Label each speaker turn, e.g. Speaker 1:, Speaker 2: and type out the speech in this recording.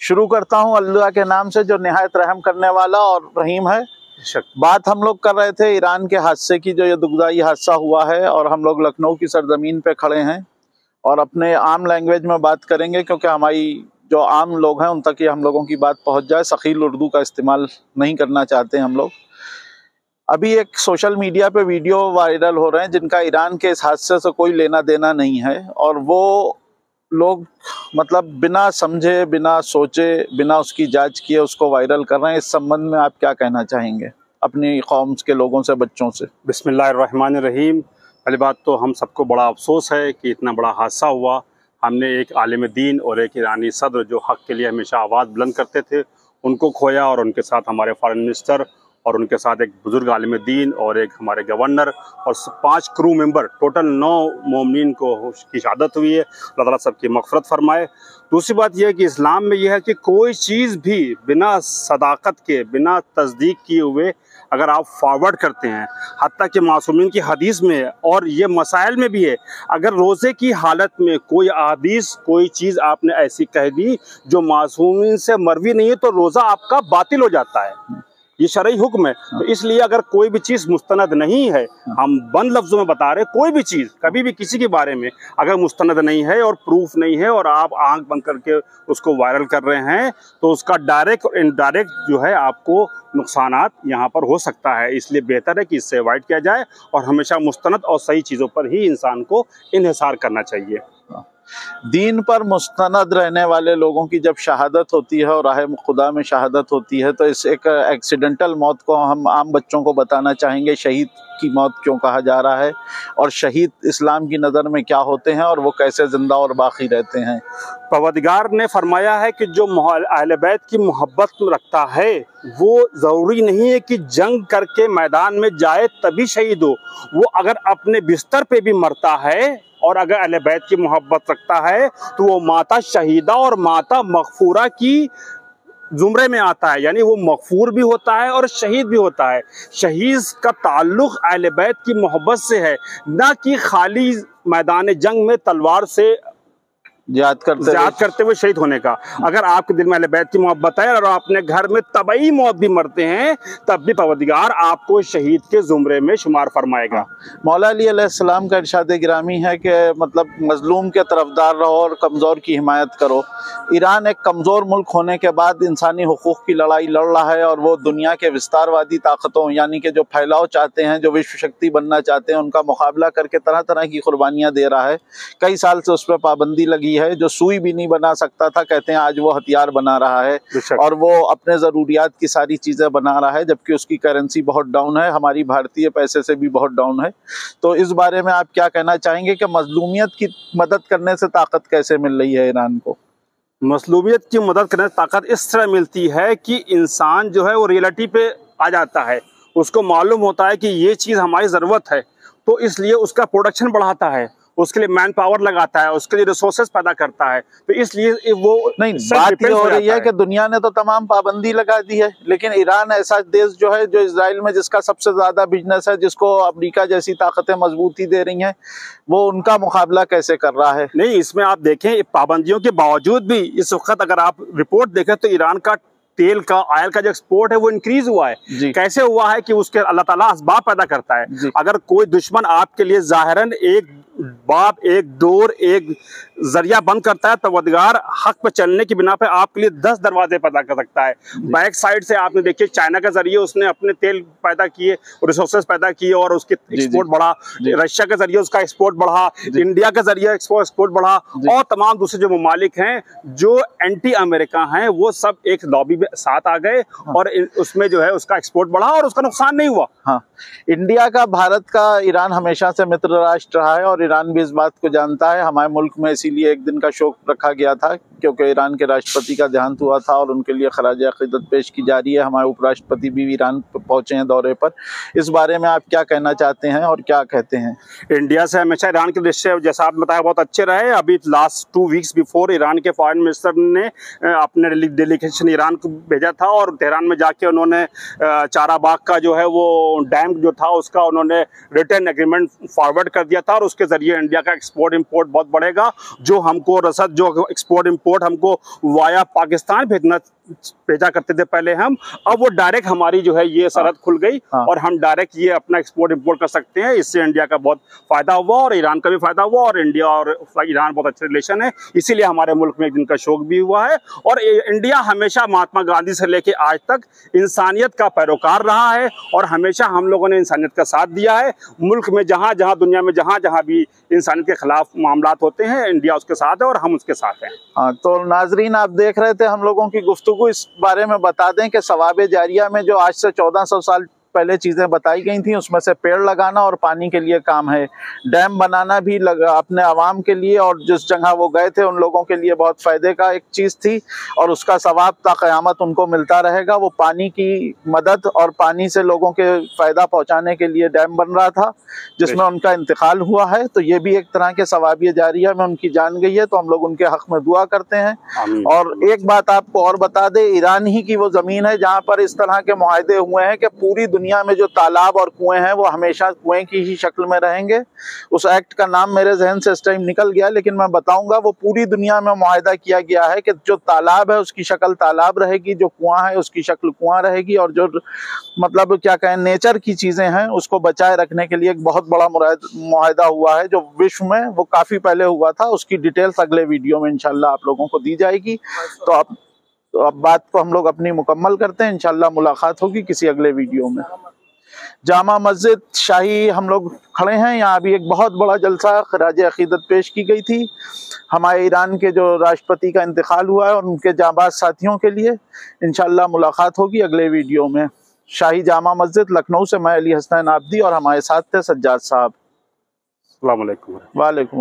Speaker 1: शुरू करता हूँ अल्लाह के नाम से जो निहायत रहम करने वाला और रहीम है। बात हम लोग कर रहे थे ईरान के हादसे की, जो ये दुखदाई हादसा हुआ है, और हम लोग लखनऊ की सरजमीन पे खड़े हैं और अपने आम लैंग्वेज में बात करेंगे क्योंकि हमारी जो आम लोग हैं उन तक ये हम लोगों की बात पहुंच जाए। सखील उर्दू का इस्तेमाल नहीं करना चाहते हम लोग। अभी एक सोशल मीडिया पे वीडियो वायरल हो रहे हैं जिनका ईरान के इस हादसे से कोई लेना देना नहीं है, और वो लोग मतलब बिना समझे, बिना सोचे, बिना उसकी जांच किए उसको वायरल कर रहे हैं। इस संबंध में आप क्या कहना चाहेंगे अपनी कौम के लोगों से, बच्चों से?
Speaker 2: बिस्मिल्लाहिर्रहमानिर्रहीम। पहली बात तो हम सबको बड़ा अफसोस है कि इतना बड़ा हादसा हुआ। हमने एक आलिम दीन और एक ईरानी सदर जो हक़ के लिए हमेशा आवाज़ बुलंद करते थे उनको खोया, और उनके साथ हमारे फॉरेन मिनिस्टर और उनके साथ एक बुजुर्ग आलिम दीन और एक हमारे गवर्नर और 5 क्रू मेंबर, टोटल 9 मोमिनीन को की शहादत हुई है। अल्लाह ताला सबकी मग़फ़िरत फरमाए। दूसरी बात यह है कि इस्लाम में यह है कि कोई चीज़ भी बिना सदाकत के, बिना तस्दीक किए हुए अगर आप फॉरवर्ड करते हैं, हत्ता कि मासूमीन की हदीस में और ये मसाइल में भी है, अगर रोज़े की हालत में कोई हदीस, कोई चीज़ आपने ऐसी कह दी जो मासूमीन से मरवी नहीं है तो रोज़ा आपका बातिल हो जाता है। ये शरई हुक्म है। तो इसलिए अगर कोई भी चीज़ मुस्तनद नहीं है, हम बंद लफ्ज़ों में बता रहे, कोई भी चीज़ कभी भी किसी के बारे में अगर मुस्तनद नहीं है और प्रूफ नहीं है और आप आंख बंद करके उसको वायरल कर रहे हैं तो उसका डायरेक्ट और इनडायरेक्ट जो है आपको नुकसानात यहाँ पर हो सकता है। इसलिए बेहतर है कि इससे अवॉइड किया जाए और हमेशा मुस्तनद और सही चीज़ों पर ही इंसान को इन्हिसार करना चाहिए।
Speaker 1: दीन पर मुस्तनद रहने वाले लोगों की जब शहादत होती है और राह खुदा में शहादत होती है तो इस एक एक्सीडेंटल मौत को हम आम बच्चों को बताना चाहेंगे शहीद की मौत क्यों कहा जा रहा है और शहीद इस्लाम की नज़र में क्या होते हैं और वो कैसे जिंदा और बाकी रहते हैं।
Speaker 2: परवरदिगार ने फरमाया है कि जो अहले बैत की मोहब्बत रखता है वो ज़रूरी नहीं है कि जंग करके मैदान में जाए तभी शहीद हो। वो अगर अपने बिस्तर पे भी मरता है और अगर अहले बैत की मोहब्बत रखता है तो वो माता शहीदा और माता मग़फ़ूरा की ज़ुमरे में आता है, यानी वो मग़फ़ूर भी होता है और शहीद भी होता है। शहीद का ताल्लुक़ अहले बैत की मोहब्बत से है, ना कि खाली मैदान जंग में तलवार से याद करते हुए शहीद होने का। अगर आपके दिल में अहले बैत की मोहब्बत है और अपने घर में तबई मौत भी मरते हैं तब भी परवरदिगार आपको शहीद के जुमरे में शुमार फरमाएगा।
Speaker 1: मौला अली अलैहिस्सलाम का इरशाद गिरामी है कि मतलब मजलूम के तरफदार रहो और कमज़ोर की हिमायत करो। ईरान एक कमज़ोर मुल्क होने के बाद इंसानी हुकूक़ की लड़ाई लड़ रहा है और वो दुनिया के विस्तारवादी ताकतों यानी कि जो फैलाव चाहते हैं, जो विश्व शक्ति बनना चाहते हैं, उनका मुकाबला करके तरह तरह की कुर्बानियाँ दे रहा है। कई साल से उस पर पाबंदी लगी है। जो सुई भी नहीं बना सकता था, कहते हैं आज वो हथियार बना रहा है और वो अपने ज़रूरियात की सारी चीज़ें बना रहा है, जबकि उसकी करेंसी बहुत डाउन है, हमारी भारतीय पैसे से भी बहुत डाउन है। तो इस बारे में आप क्या कहना चाहेंगे कि मजलूमियत की मदद करने से ताकत कैसे मिल रही है ईरान को?
Speaker 2: मजलूमियत की मदद करने से ताकत इस तरह मिलती है कि इंसान जो है वो रियलिटी पे आ जाता है, उसको मालूम होता है कि ये चीज़ हमारी ज़रूरत है, तो इसलिए उसका प्रोडक्शन बढ़ाता है, उसके लिए मैन पावर लगाता है, उसके लिए रिसोर्सेज पैदा करता है। तो इसलिए वो
Speaker 1: नहीं, बात ये हो रही है कि दुनिया ने तो तमाम पाबंदी लगा दी है, लेकिन ईरान ऐसा देश जो है, जो इजराइल में जिसका सबसे ज्यादा बिजनेस है, जिसको अमेरिका जैसी ताकतें मजबूती दे रही हैं, वो उनका मुकाबला कैसे कर रहा है?
Speaker 2: नहीं, इसमें आप देखें पाबंदियों के बावजूद भी इस वक्त अगर आप रिपोर्ट देखें तो ईरान का तेल का, ऑयल का जो एक्सपोर्ट है वो इंक्रीज हुआ है। कैसे हुआ है कि उसके अल्लाह ताला असबाब पैदा करता है। अगर कोई दुश्मन आपके लिए जाहिरन एक बाप, एक डोर, एक जरिया बंद करता है तो परवरदिगार हक पे चलने की बिना पे आपके लिए 10 दरवाजे पैदा कर सकता है। बैक साइड से आपने देखिए चाइना के जरिए उसने अपने तेल पैदा किए, रिसोर्सेज पैदा किए और उसकी एक्सपोर्ट बढ़ा। रशिया के जरिए उसका एक्सपोर्ट बढ़ा, इंडिया के जरिए एक्सपोर्ट बढ़ा, और तमाम दूसरे जो ममालिक हैं जो एंटी अमेरिका हैं वो सब एक लॉबी में साथ आ गए और उसमें जो है उसका एक्सपोर्ट बढ़ा और उसका नुकसान नहीं हुआ।
Speaker 1: हाँ, इंडिया का, भारत का ईरान हमेशा से मित्र राष्ट्र रहा है और ईरान भी इस बात को जानता है। हमारे मुल्क में इसीलिए एक दिन का शोक रखा गया था क्योंकि ईरान के राष्ट्रपति का देहांत हुआ था और उनके लिए खराज अक़ीदत पेश की जा रही है। हमारे उपराष्ट्रपति भी ईरान पहुंचे हैं दौरे पर। इस बारे में आप क्या कहना चाहते हैं और क्या कहते हैं?
Speaker 2: इंडिया से हमेशा ईरान के रिश्ते जैसा आप बताया बहुत अच्छे रहे। अभी लास्ट 2 वीक्स बिफोर ईरान के फॉरेन मिनिस्टर ने अपने डेलीगेशन ईरान को भेजा था और तेहरान में जाके उन्होंने चाराबाग का जो है वो डैम जो था उसका उन्होंने रिटर्न एग्रीमेंट फॉरवर्ड कर दिया था और उसके जरिए इंडिया का एक्सपोर्ट इंपोर्ट बहुत बढ़ेगा। जो हमको रसद, जो एक्सपोर्ट इंपोर्ट हमको वाया पाकिस्तान भेजा करते थे पहले हम, अब वो डायरेक्ट हमारी जो है ये सरहद खुल गई और हम डायरेक्ट ये अपना एक्सपोर्ट इंपोर्ट कर सकते हैं। इससे इंडिया का बहुत फायदा हुआ और ईरान का भी फायदा हुआ, और इंडिया और ईरान बहुत अच्छे रिलेशन है, इसीलिए हमारे मुल्क में एक दिन का शोक भी हुआ है। और इंडिया हमेशा महात्मा गांधी से लेके आज तक इंसानियत का पैरोकार रहा है और हमेशा हम लोगों ने इंसानियत का साथ दिया है। मुल्क में जहाँ जहाँ दुनिया में जहाँ जहाँ भी इंसानियत के खिलाफ मामलात होते हैं, इंडिया उसके साथ है और हम उसके साथ हैं।
Speaker 1: हाँ, तो नाजरीन आप देख रहे थे हम लोगों की गुफ्तगू। इस बारे में बता दें कि सवाबे जारिया में जो आज से 1400 साल पहले चीज़ें बताई गई थी, उसमें से पेड़ लगाना और पानी के लिए काम है, डैम बनाना भी अपने आवाम के लिए, और जिस जगह वो गए थे उन लोगों के लिए बहुत फ़ायदे का एक चीज़ थी और उसका सवाब ता क़यामत उनको मिलता रहेगा। वो पानी की मदद और पानी से लोगों के फ़ायदा पहुँचाने के लिए डैम बन रहा था जिसमें उनका इंतकाल हुआ है। तो ये भी एक तरह के सवाबिया जारिया में उनकी जान गई है, तो हम लोग उनके हक़ में दुआ करते हैं। और एक बात आपको और बता दें, ईरान ही की वो ज़मीन है जहाँ पर इस तरह के मुआहदे हुए हैं कि पूरी दुनिया में जो तालाब और कुएं हैं वो हमेशा कुएं की ही शक्ल में रहेंगे। उस एक्ट का नाम मेरे जहन से इस टाइम निकल गया, लेकिन मैं बताऊंगा। वो पूरी दुनिया में मुआहदा किया गया है कि जो तालाब है उसकी शक्ल तालाब रहेगी, जो कुआं है उसकी शक्ल कुआं रहेगी, और जो मतलब क्या कहें नेचर की चीज़ें हैं उसको बचाए रखने के लिए एक बहुत बड़ा मुआहदा हुआ है जो विश्व में वो काफ़ी पहले हुआ था। उसकी डिटेल्स अगले वीडियो में इंशाल्लाह आप लोगों को दी जाएगी। तो अब बात को हम लोग अपनी मुकम्मल करते हैं, इंशाल्लाह मुलाकात होगी किसी अगले वीडियो में। जामा मस्जिद शाही हम लोग खड़े हैं, यहाँ अभी एक बहुत बड़ा जलसा खराज अकीदत पेश की गई थी हमारे ईरान के जो राष्ट्रपति का इंतकाल हुआ है और उनके जाबाज साथियों के लिए। इंशाल्लाह मुलाकात होगी अगले वीडियो में। शाही जामा मस्जिद लखनऊ से मैं अली हसनैन आबदी और हमारे साथ थे सज्जाद साहब।
Speaker 2: अस्सलाम वालेकुम।
Speaker 1: वालेकुम।